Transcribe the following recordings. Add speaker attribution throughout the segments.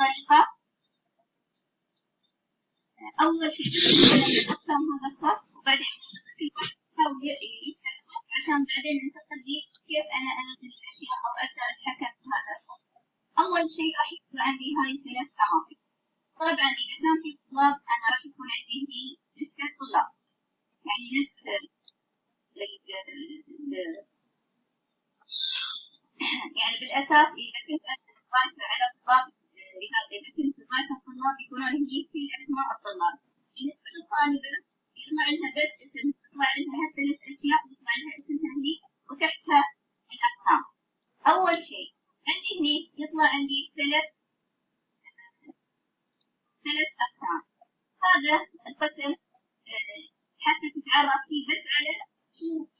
Speaker 1: طريقة. أول شيء أقسم هذا الصف، وبعدين كل واحد يحاول يفتح صف عشان بعدين ننتقل لي كيف أنا أنزل الأشياء أو أقدر أتحكم في هذا الصف. أول شيء راح يكون عندي هاي 3 أماكن. طبعا إذا كان في طلاب أنا راح يكون عندي هني لستة طلاب، يعني نفس يعني بالأساس إذا كنت أنا ضايفة على طلاب، إذا كنت ضايفة الطلاب يكونون هني كل أسماء الطلاب. بالنسبة للطالبة يطلع لها بس اسم، يطلع لها 3 أشياء، يطلع لها اسمها هني وتحتها الأقسام. أول شيء عندي هني يطلع عندي 3 أقسام. هذا القسم حتى تتعرف فيه بس على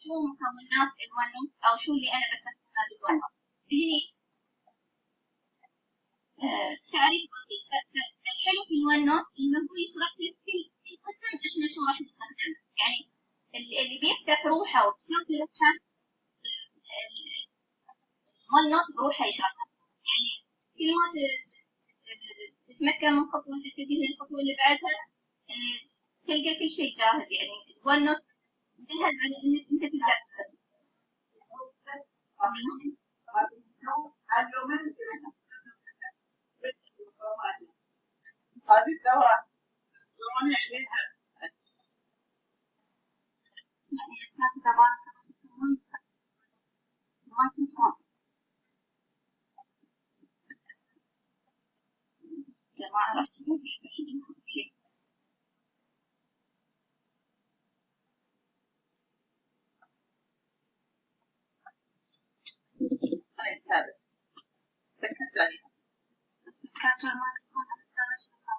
Speaker 1: شو مكونات الونوت أو شو اللي أنا بستخدمها بالونوت. هني تعريف بسيط. الحلو في الونوت إنه هو يشرح لك كل قسم إحنا شو راح نستخدمه، يعني اللي بيفتح روحه وبيسوي روحه الونوت بروحه يشرحها، يعني كل ما تتمكن من خطوة تتجه للخطوة اللي بعدها تلقى كل شيء جاهز، يعني الونوت مجهز على إنك أنت تقدر تستخدمه. هذه الدورة تدوروني عليها يعني أسماء تبارك ما تفهم جماعة رسمي مش بحيث شيء. أنا أستاذ سكت عليها السكاتر ما تكون أستاذ شيخة.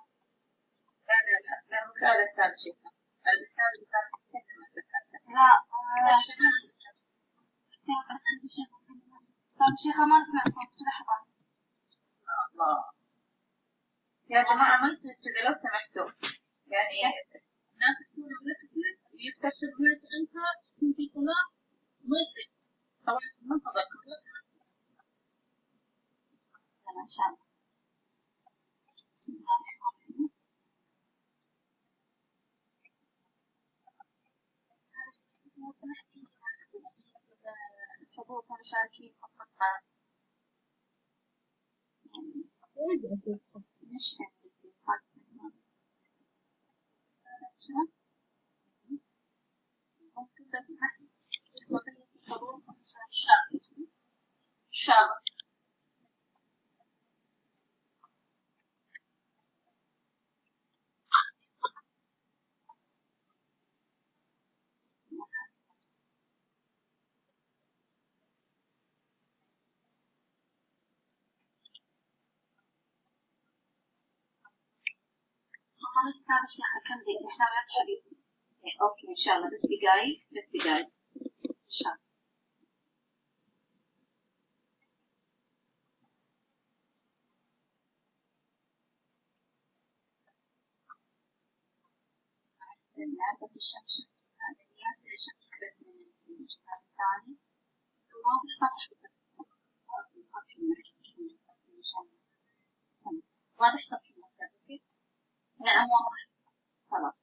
Speaker 1: لا مش هذا أستاذ شيخة، الأستاذ اللي كان سكت ما سكت. لا بس عندي شيء أستاذ شيخة ما نسمع صوتك لحظة. الله يا جماعة ما يصير كذا لو سمحتوا، يعني الناس تكون مركزة ويفتح المايك عندها يكون في طلاب ما يصير. طبعا من فضلكم لو سمحتوا. ما شاء الله. بسم الله الرحمن الرحيم. لو سمحتي الحضور والمشاركين فقط مش ممكن لو سمحتي بقية الحضور والمشاركين إن شاء الله. خلاص أستاذ شيخة كملي إحنا وياك حبيبتي. أوكي إن شاء الله بس دقايق إن شاء الله. لعبة الشاشة هذا القياس أشبك بس من الجهاز الثاني واضح سطح المكتب واضح سطح المكتب. أوكي نعم واضح خلاص.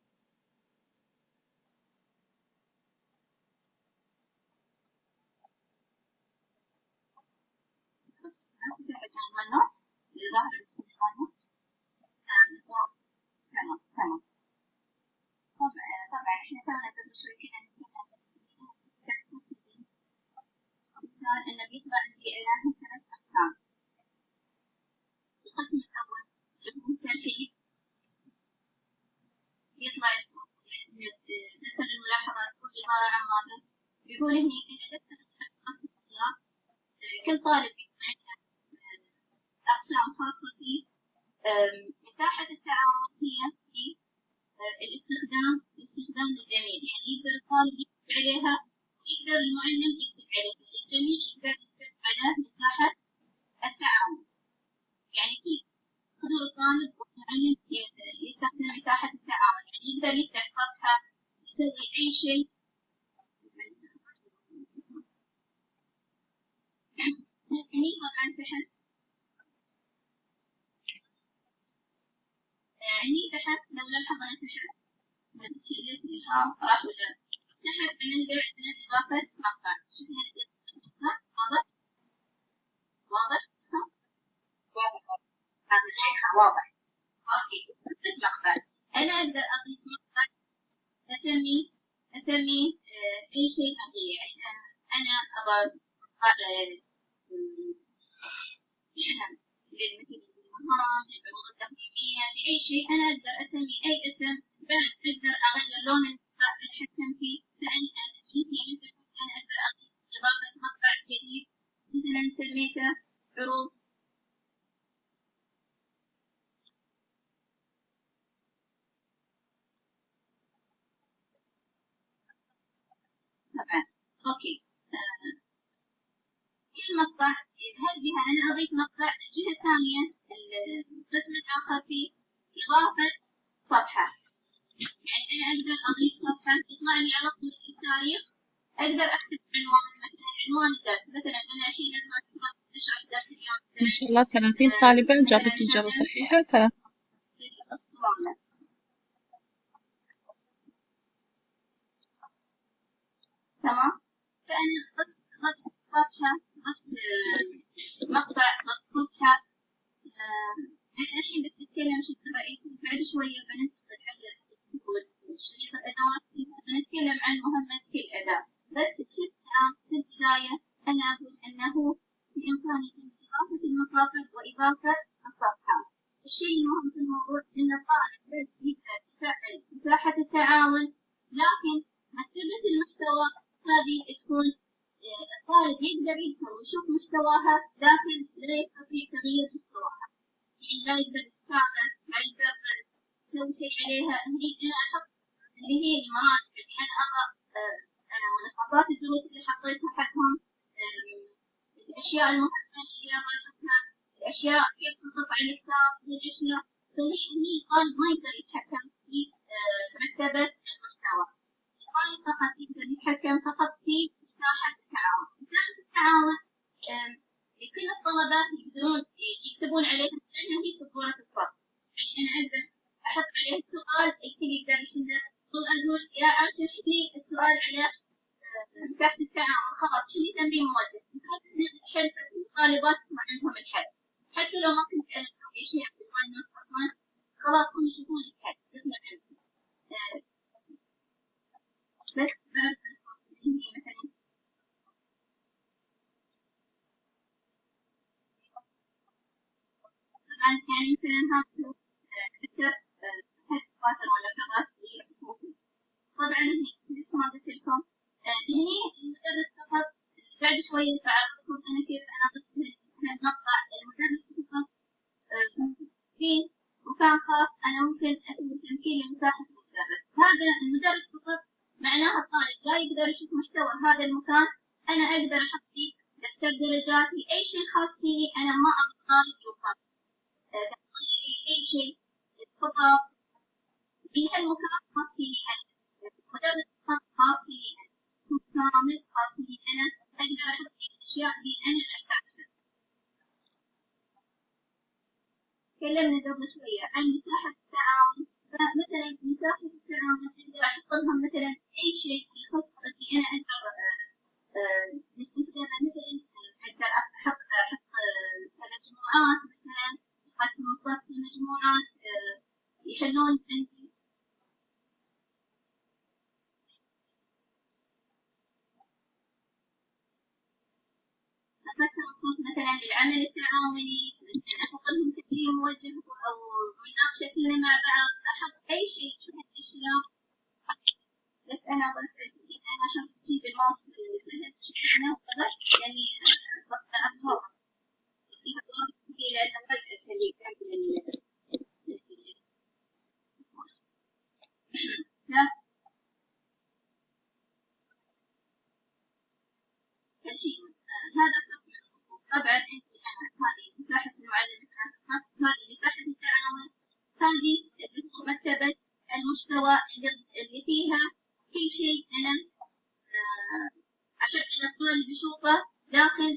Speaker 1: بس كده عندنا الونوت اللي ظاهر عندكم الونوت. تمام طبعا احنا تونا قبل شوي كنا نتكلم مثال انه بيطلع عندي اعلان 3 اقسام. القسم الاول اللي هو الترحيب بيطلع لكم دفتر الملاحظات يكون عبارة عن ماذا؟ بيقول هني ان دفتر الملاحظات الطلاب كل طالب يكون عنده اقسام خاصة فيه. مساحة التعاون هي الاستخدام للجميع، يعني يقدر الطالب يكتب عليها ويقدر المعلم يكتب عليها، الجميع يقدر يكتب على مساحة التعاون، يعني كل قدر الطالب والمعلم يستخدم مساحة التعاون، يعني يقدر يفتح صفحة يسوي أي شيء. هني طبعا تحت هني تحت لو نلاحظ تحت شلت لها راح ولا تحت بنلقى عندنا إضافة مقطع. شوفي المقطع واضح؟ واضح؟ هذا الشيء واضح. أوكي إضافة مقطع. أنا أقدر أضيف مقطع أسمي أي شيء أبي. يعني أنا أبغى مقطع للمهام للعروض التقديمية لأي شيء، أنا أقدر أسمي أي اسم، بعد أقدر أغير لون المقطع أتحكم فيه. فأنا أقدر أضيف إضافة مقطع جديد مثلا سميته عروض طبعا. أوكي كل مقطع هالجهة أنا أضيف مقطع، الجهة الثانية القسم الآخر فيه إضافة صفحة. يعني أنا أقدر أضيف صفحة يطلع لي على طول التاريخ، أقدر أكتب عنوان مثلا عنوان الدرس. مثلا أنا الحين أشرح درس اليوم
Speaker 2: ما شاء الله 30 طالبة جابت إجابة صحيحة. 3
Speaker 1: الأسطوانة. تمام. فأنا ضفت صفحة، ضفت مقطع، ضفت صفحة. أنا الحين بس أتكلم بشكل رئيسي، بعد شوية بننتقل على شريط الأدوات، بنتكلم عن مهمة كل أداة. بس بشكل عام في البداية أنا أقول أنه بإمكاني إضافة المقاطع وإضافة الصفحات. الشيء المهم في الموضوع أن الطالب بس يقدر يفعل مساحة التعاون، لكن مكتبة المحتوى هذه تكون الطالب يقدر يدخل ويشوف محتواها، لكن لا يستطيع تغيير محتواها. يعني لا يقدر يتابع، لا يقدر يسوي شيء عليها. هني أنا أحط اللي هي المراجع اللي أنا أضع ملخصات الدروس اللي حطيتها حقهم، الأشياء المهمة اللي أبغى أحطها، الأشياء كيف تنطبع على الكتاب، الأشياء. فهني الطالب ما يقدر يتحكم في مكتبة المحتوى. الطالب فقط يقدر يتحكم فقط في مساحة التعاون. مساحة التعاون لكل الطلبة يقدرون يكتبون عليها لأنها هي سبورة الصف. يعني أنا أقدر أحط عليه السؤال الكل يقدر يحله، أقول يا عاشر حلي السؤال على مساحة التعاون، خلاص حلي تنبيه موجه، تروح تحل الطالبات يطلع عندهم الحل. حتى لو ما كنت أنا أسوي شيء في الوالد أصلا، خلاص هم يشوفون الحل يطلع عندهم. بس بعد مثلا طبعا يعني مثلا هذا أكثر أحد فاتر ولا كذا يوصفوه فيه. طبعا هني نفس ما قلت لكم هني المدرس فقط بعد شوية بعرفكم أنا كيف أنا ضفت هالمقطع. المدرس فقط في مكان خاص أنا ممكن أسوي تمكين لمساحة المدرس. هذا المدرس فقط معناها الطالب لا يقدر يشوف محتوى هذا المكان. أنا أقدر أحط فيه دفتر درجاتي، أي شيء خاص فيني أنا ما أبغى الطالب يوصل تغييري أي شيء خطأ في هالمكان خاص فيني أنا. مدرس خاص فيني أنا، كامل خاص فيني أنا، أقدر أحط فيه الأشياء اللي أنا أحتاجها. تكلمنا قبل شوية عن مساحة التعاون. فمثلا مساحة التعاون أقدر أحط لهم مثلا أي شيء يخص اللي أنا أقدر نستخدمه. مثلا أقدر أحط مجموعات، مثلا أقسم الصف لمجموعات يحلون عندي. أقسم الصف مثلا للعمل التعاوني، مثلا أحط لهم تمرين موجه أو مناقشة كلنا مع بعض، أحط أي شيء من هالأشياء. بس أنا بسأل أنا أحط شيء بالماوس سهل شوفنا وكذا، يعني أعرفها بس هي لأنه وايد أسهل لي لا الحين هذا صف من الصفوف. طبعا عندي أنا هذه مساحة المعلم هذه مساحة التعاون، هذه مكتبة المحتوى اللي فيها كل شيء أنا أشجع الطالب يشوفه، لكن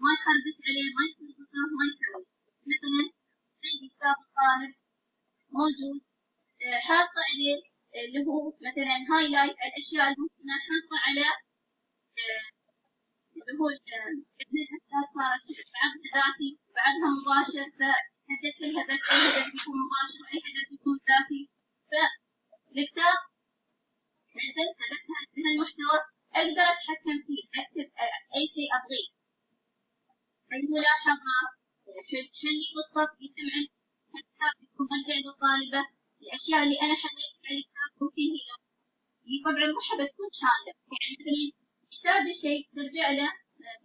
Speaker 1: ما يخربش عليه، ما يخربطه، ما يسوي. مثلا عندي كتاب الطالب موجود، حاطة عليه اللي هو مثلا هايلايت على الأشياء المهمة، حاطة على اللي هو عندنا الأفكار صارت بعضها ذاتي بعضها مباشر، فهدفت لها بس أي هدف يكون مباشر وأي هدف يكون ذاتي. فالكتاب نزلته بس بهالمحتوى أقدر أتحكم فيه، أكتب أي شيء أبغيه، أي ملاحظة، حلي بالصف يتم عند الكتاب يكون مرجع للطالبة. الأشياء اللي أنا حليتها على الكتاب ممكن هي طبعا مش بتكون حالة، يعني مثلا محتاجة شيء ترجع له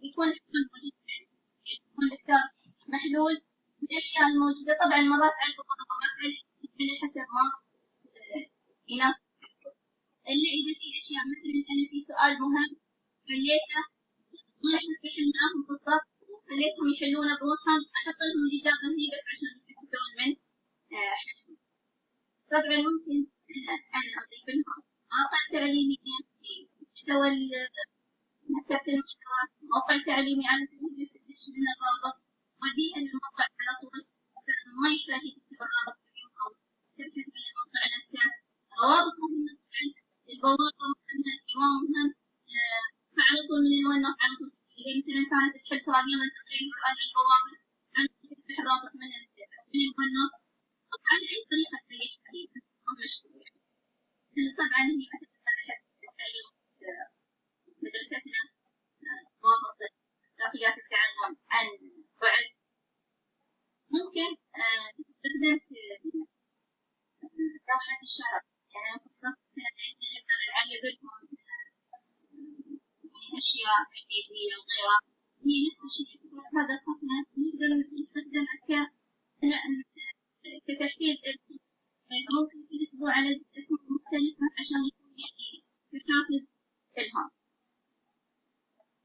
Speaker 1: بيكون الحلول موجود، يعني يكون الكتاب محلول بالأشياء الموجودة. طبعا مرات على مرات على حسب ما يناسب الحصة. إلا إذا في أشياء مثلا أنا في سؤال مهم خليته ما أحب أحل معاهم في الصف وخليتهم يحلونه بروحهم، أحط لهم الإجابة هي بس عشان يتأكدون من حلهم. طبعا ممكن أنا أضيف لهم مواقع تعليمية في محتوى مكتبة المحتوى، موقع تعليمي على سبيل المثال من الرابط وديها للموقع على طول، ما يحتاج تكتب الرابط كل يوم أو تبحث من الموقع نفسه. روابط مهمة طبعا، البوابة مهمة، الديوان مهم، فعلى طول من الونوع على طول. إذا مثلا كانت تحل سؤال يوم تقريبا سؤال عن البوابة على طول تفتح الرابط من الونوع. طبعا أي طريقة تلاقي حليها ما مشكلة. طبعا هي مثل ما أحب التعليم مدرستنا رابط أخلاقيات التعلم عن بعد. ممكن استخدمت لوحة الشرف، يعني في الصف نقدر نعلق لهم أشياء تحفيزية وغيرها، هي نفس الشيء. هذا صفنا نقدر نستخدمه كتحفيز لهم، ممكن في أسبوع على اسم مختلفة عشان يكون يعني كحافز لهم.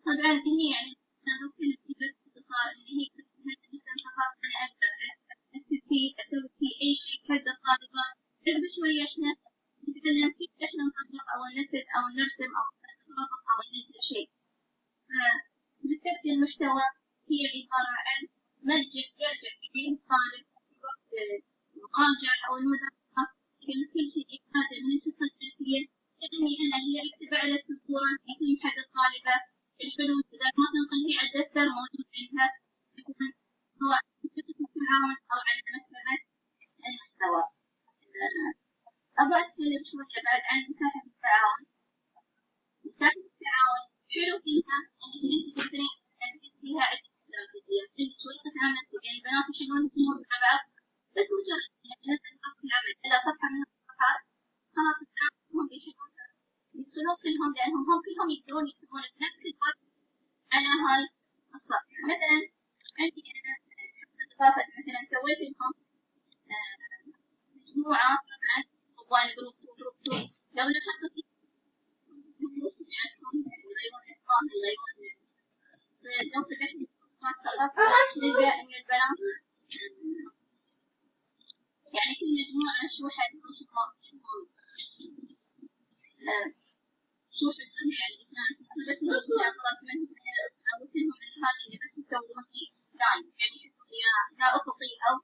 Speaker 1: طبعا هي يعني أنا بتكلم فيه بس باختصار إن هي بس فقط أنا أقدر أكتب فيه أسوي فيه أي شيء حق الطالبات. بعد شوية إحنا نتكلم كيف إحنا نطبق أو ننفذ أو نرسم أو نطبق أو ننزل شيء. مكتبة المحتوى هي عبارة عن مرجع يرجع إليه الطالب في وقت المراجعة أو المذاكرة كل شيء يحتاجه من الحصة الدرسية. يعني أنا اللي أكتب على السبورة يتم حق الطالبة الحلول، إذا ما تنقل هي على الدفتر موجود عندها، يكون هو على مكتبة التعاون أو على مكتبة المحتوى. أبغى أتكلم شوية بعد عن مساحة التعاون. مساحة التعاون حلو فيها إنك أنت تقدرين تنفذ فيها عدة استراتيجية، عندك ورقة عمل يعني البنات يحلون الأمور مع بعض، بس مجرد نزل ورقة العمل إلى صفحة من الصفحات خلاص الآن هم بيحلون يدخلون كلهم، لأنهم هم كلهم يقدرون يكتبون في نفس الوقت على هاي الصفحة. مثلا عندي أنا إضافة مثلا سويت لهم مجموعة طبعا طبعا جروب 2 لو لاحظتوا في يعكسون يغيرون اسمهم يغيرون، لو فتحنا فقط نلقى إن البنات يعني كل مجموعة شو حد شو حدهم يعني اثنان بس اللي أطلب منهم عودت لهم على هذا اللي بس يكونون لاين، يعني يا أفقي أو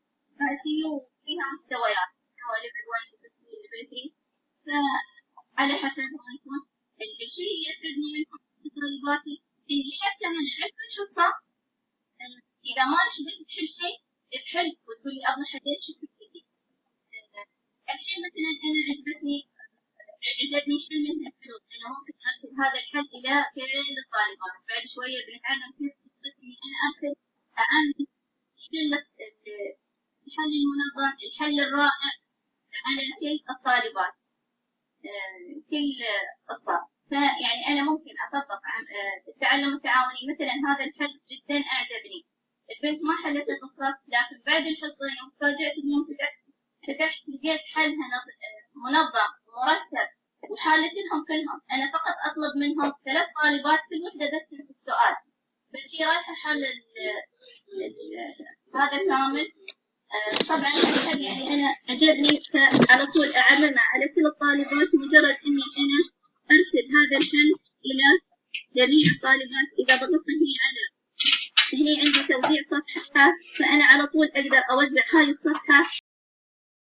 Speaker 1: رأسي وفيها مستويات، مستوى ليفل 1 ليفل 2 فعلى حسب ما يكون. الشيء اللي يسعدني من طالباتي إني حتى من عقب الحصة إذا ما لحقت تحل شيء تحل وتقول لي أبغى حليت شو كنتي. الحين مثلا أنا عجبني حل من الحلول، أنا ممكن أرسل هذا الحل إلى كل الطالبات. بعد شوية بنتعلم كيف إني أنا أرسل أعمل الحل المنظم، الحل الرائع على كل الطالبات كل الصف. فيعني أنا ممكن أطبق التعلم التعاوني. مثلا هذا الحل جدا أعجبني، البنت ما حلته في الصف، لكن بعد الحصة يوم تفاجأت اليوم فتحت لقيت حلها منظم ومرتب وحالت لهم كلهم. أنا فقط أطلب منهم 3 طالبات كل وحدة بس تمسك سؤال، بس هي رايحة حل هذا كامل. طبعا الحل يعني أنا عجبني فعلى طول أعممه على كل الطالبات، مجرد إني أنا أرسل هذا الحل إلى جميع الطالبات. إذا ضغطت هني عندي توزيع صفحة، فأنا على طول أقدر أوزع هاي الصفحة